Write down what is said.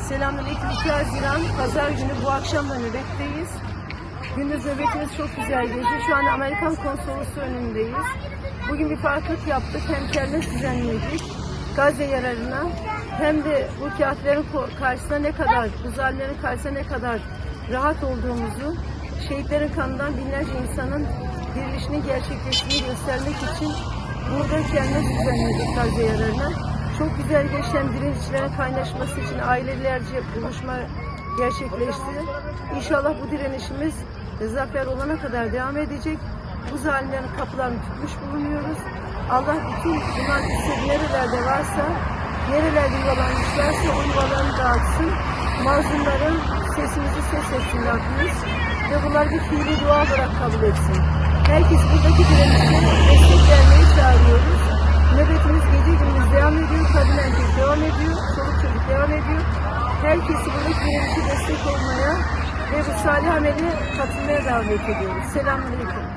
Selamünaleyküm. 2 Haziran Pazar günü bu akşam da nöbetteyiz. Gündüz nöbetimiz çok güzel geçti. Şu an Amerikan Konsolosluğu önündeyiz. Bugün bir farklılık yaptık. Hem kermes düzenledik Gazze yararına, hem de bu kağıtların karşısında ne kadar, bu zalimlerin karşısında ne kadar rahat olduğumuzu, şehitlerin kanından binlerce insanın dirilişinin gerçekleştiğini göstermek için burada kermes düzenledik Gazze yararına. Çok güzel geçen direnişlerin kaynaşması için ailelerce buluşma gerçekleşti. İnşallah bu direnişimiz zafer olana kadar devam edecek. Bu zalimlerin kapılarını tutmuş bulunuyoruz. Allah bütün bunlar nerelerde varsa, nerelerde yuvalanmışlarsa o yuvalarını dağıtsın. Mazlumların sesimizi ses etsin Rabbimiz. Ve bunlar bir fiili dua olarak kabul etsin. Herkes buradaki direnişe destek vermeyi çağırıyoruz. Nöbetimiz gece gündüz devam ediyor, kadın erkek devam ediyor, çoluk çocuk devam ediyor. Herkesi buradaki direnişe destek olmaya ve bu salih amele katılmaya davet ediyoruz. Selamünaleyküm.